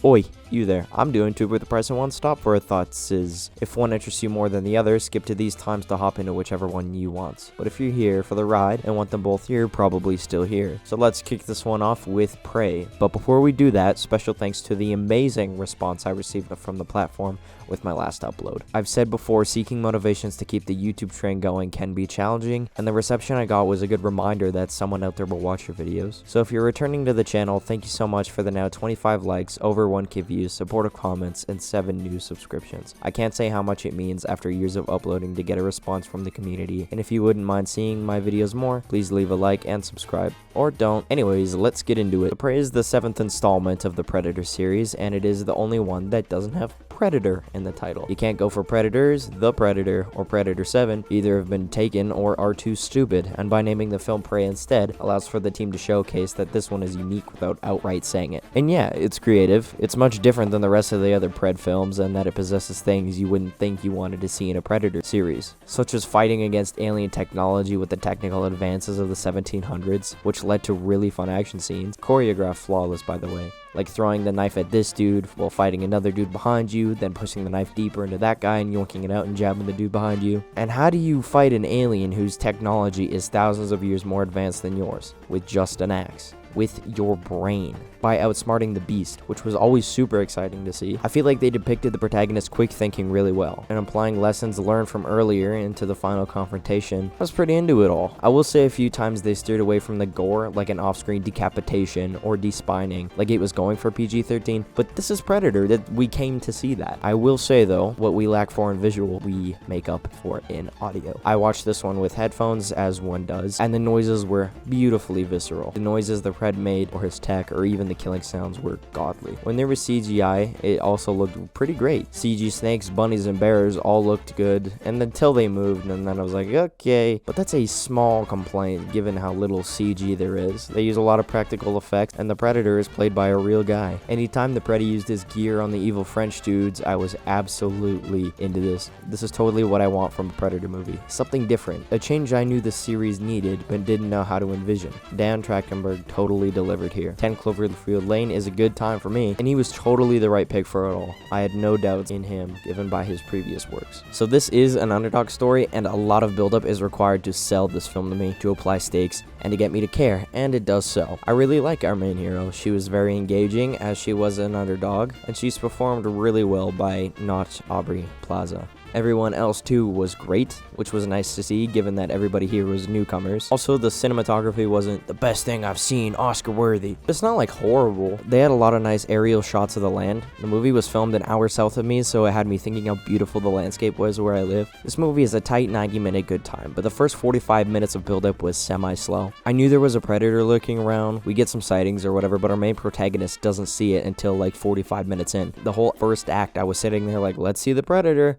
Oi, you there. I'm doing two with the price of one. Stop for a thoughts is. If one interests you more than the other, skip to these times to hop into whichever one you want. But if you're here for the ride and want them both, you're probably still here. So let's kick this one off with Prey. But before we do that, special thanks to the amazing response I received from the platform with my last upload. I've said before, seeking motivations to keep the YouTube train going can be challenging, and the reception I got was a good reminder that someone out there will watch your videos. So if you're returning to the channel, thank you so much for the now 25 likes, over 1k views, supportive comments, and 7 new subscriptions. I can't say how much it means after years of uploading to get a response from the community, and if you wouldn't mind seeing my videos more, please leave a like and subscribe. Or don't. Anyways, let's get into it. Prey is the 7th installment of the Predator series, and it is the only one that doesn't have Predator in the title. You can't go for Predators, The Predator, or Predator 7. Either have been taken or are too stupid, and by naming the film Prey instead, allows for the team to showcase that this one is unique without outright saying it. And yeah, it's creative. It's much different than the rest of the other Pred films, and that it possesses things you wouldn't think you wanted to see in a Predator series, such as fighting against alien technology with the technical advances of the 1700s, which led to really fun action scenes, choreographed flawless by the way. Like throwing the knife at this dude while fighting another dude behind you, then pushing the knife deeper into that guy and yoinking it out and jabbing the dude behind you. And how do you fight an alien whose technology is thousands of years more advanced than yours with just an axe? With your brain, by outsmarting the beast, which was always super exciting to see. I feel like they depicted the protagonist's quick thinking really well, and applying lessons learned from earlier into the final confrontation. I was pretty into it all. I will say a few times they steered away from the gore, like an off-screen decapitation or despining, like it was going for PG-13, but this is Predator, that we came to see that. I will say though, what we lack for in visual, we make up for in audio. I watched this one with headphones, as one does, and the noises were beautifully visceral. The noises the Pred made, or his tech, or even the killing sounds were godly. When there was CGI, it also looked pretty great. CG snakes, bunnies, and bears all looked good, and until they moved, and then I was like, okay. But that's a small complaint, given how little CG there is. They use a lot of practical effects, and the Predator is played by a real guy. Anytime the Predator used his gear on the evil French dudes, I was absolutely into this. This is totally what I want from a Predator movie. Something different. A change I knew the series needed, but didn't know how to envision. Dan Trachtenberg totally delivered here. 10 Cloverfield Lane is a good time for me, and he was totally the right pick for it all. I had no doubts in him, given by his previous works. So this is an underdog story, and a lot of buildup is required to sell this film to me, to apply stakes, and to get me to care, and it does so. I really like our main hero. She was very engaging, as she was an underdog, and she's performed really well by not Aubrey Plaza. Everyone else too was great, which was nice to see given that everybody here was newcomers. Also, the cinematography wasn't the best thing I've seen, Oscar worthy. It's not like horrible. They had a lot of nice aerial shots of the land. The movie was filmed an hour south of me, so it had me thinking how beautiful the landscape was where I live. This movie is a tight 90-minute good time, but the first 45 minutes of buildup was semi-slow. I knew there was a Predator lurking around. We get some sightings or whatever, but our main protagonist doesn't see it until like 45 minutes in. The whole first act, I was sitting there like, let's see the Predator.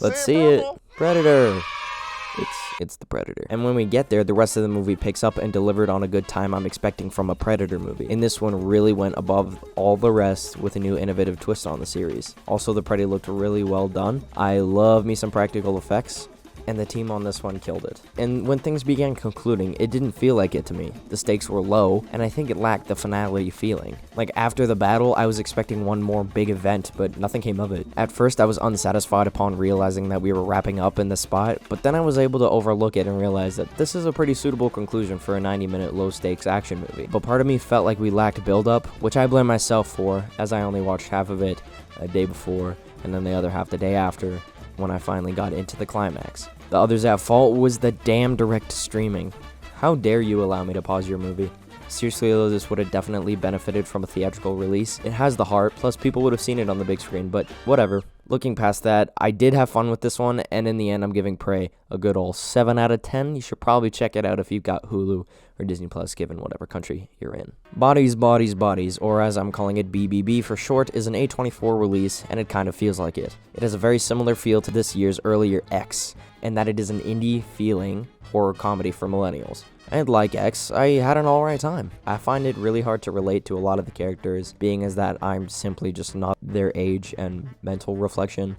Let's see it. Predator. It's the Predator. And when we get there, the rest of the movie picks up and delivered on a good time I'm expecting from a Predator movie. And this one really went above all the rest with a new innovative twist on the series. Also, the Predator looked really well done. I love me some practical effects, and the team on this one killed it. And when things began concluding, it didn't feel like it to me. The stakes were low, and I think it lacked the finale feeling. Like after the battle, I was expecting one more big event, but nothing came of it. At first, I was unsatisfied upon realizing that we were wrapping up in the spot, but then I was able to overlook it and realize that this is a pretty suitable conclusion for a 90-minute low-stakes action movie. But part of me felt like we lacked build-up, which I blame myself for, as I only watched half of it a day before, and then the other half the day after, when I finally got into the climax. The others at fault was the damn direct streaming. How dare you allow me to pause your movie? Seriously though, this would have definitely benefited from a theatrical release. It has the heart, plus people would have seen it on the big screen, but whatever. Looking past that, I did have fun with this one, and in the end I'm giving Prey a good ol' 7 out of 10. You should probably check it out if you've got Hulu or Disney Plus, given whatever country you're in. Bodies, Bodies, Bodies, or as I'm calling it BBB for short, is an A24 release, and it kind of feels like it. It has a very similar feel to this year's earlier X, in that it is an indie feeling horror comedy for millennials. And like X, I had an alright time. I find it really hard to relate to a lot of the characters, being as that I'm simply just not their age and mental reflection.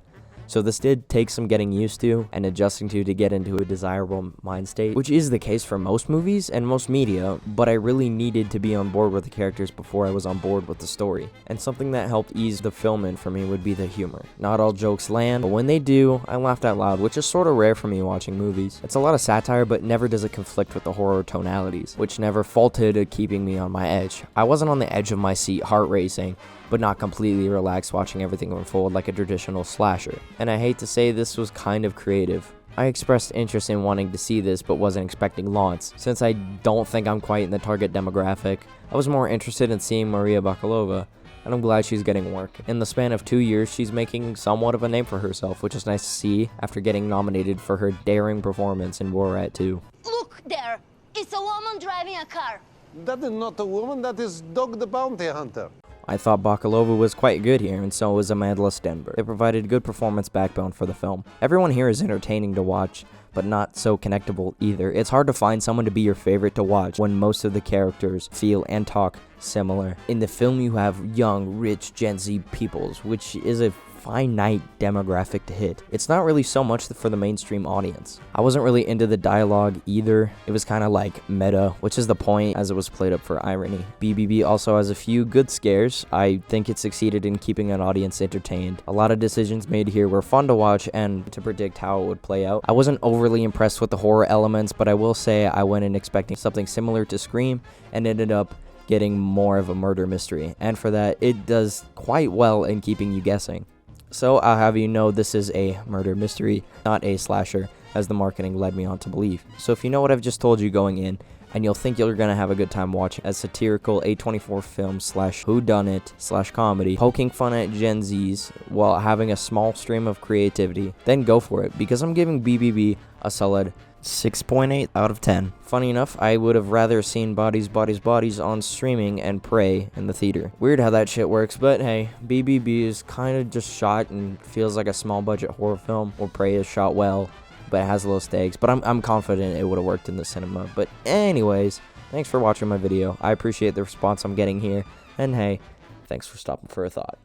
So this did take some getting used to and adjusting to get into a desirable mind state, which is the case for most movies and most media, but I really needed to be on board with the characters before I was on board with the story. And something that helped ease the film in for me would be the humor. Not all jokes land, but when they do, I laughed out loud, which is sort of rare for me watching movies. It's a lot of satire, but never does it conflict with the horror tonalities, which never faulted at keeping me on my edge. I wasn't on the edge of my seat, heart racing, but not completely relaxed watching everything unfold like a traditional slasher. And I hate to say this was kind of creative. I expressed interest in wanting to see this, but wasn't expecting lots. Since I don't think I'm quite in the target demographic, I was more interested in seeing Maria Bakalova, and I'm glad she's getting work. In the span of 2 years, she's making somewhat of a name for herself, which is nice to see after getting nominated for her daring performance in Borat 2. Look there! It's a woman driving a car. That is not a woman, that is Dog the Bounty Hunter. I thought Bakalova was quite good here, and so was Amanda Stenberg. They provided good performance backbone for the film. Everyone here is entertaining to watch, but not so connectable either. It's hard to find someone to be your favorite to watch when most of the characters feel and talk similar. In the film, you have young, rich Gen Z peoples, which is a finite demographic to hit. It's not really so much for the mainstream audience. I wasn't really into the dialogue either. It was kind of like meta, which is the point, as it was played up for irony. BBB also has a few good scares. I think it succeeded in keeping an audience entertained. A lot of decisions made here were fun to watch and to predict how it would play out. I wasn't overly impressed with the horror elements, but I will say I went in expecting something similar to Scream and ended up getting more of a murder mystery, and for that, it does quite well in keeping you guessing. So I'll have you know this is a murder mystery, not a slasher, as the marketing led me on to believe. So if you know what I've just told you going in, and you'll think you're gonna have a good time watching a satirical A24 film slash whodunit slash comedy, poking fun at Gen Zs while having a small stream of creativity, then go for it, because I'm giving BBB a solid 6.8 out of 10. Funny enough, I would have rather seen Bodies, Bodies, Bodies on streaming and Prey in the theater. Weird how that shit works, but hey, BBB is kind of just shot and feels like a small budget horror film, or Prey is shot well, but it has low stakes, but I'm confident it would have worked in the cinema. But anyways, thanks for watching my video. I appreciate the response I'm getting here, and hey, thanks for stopping for a thought.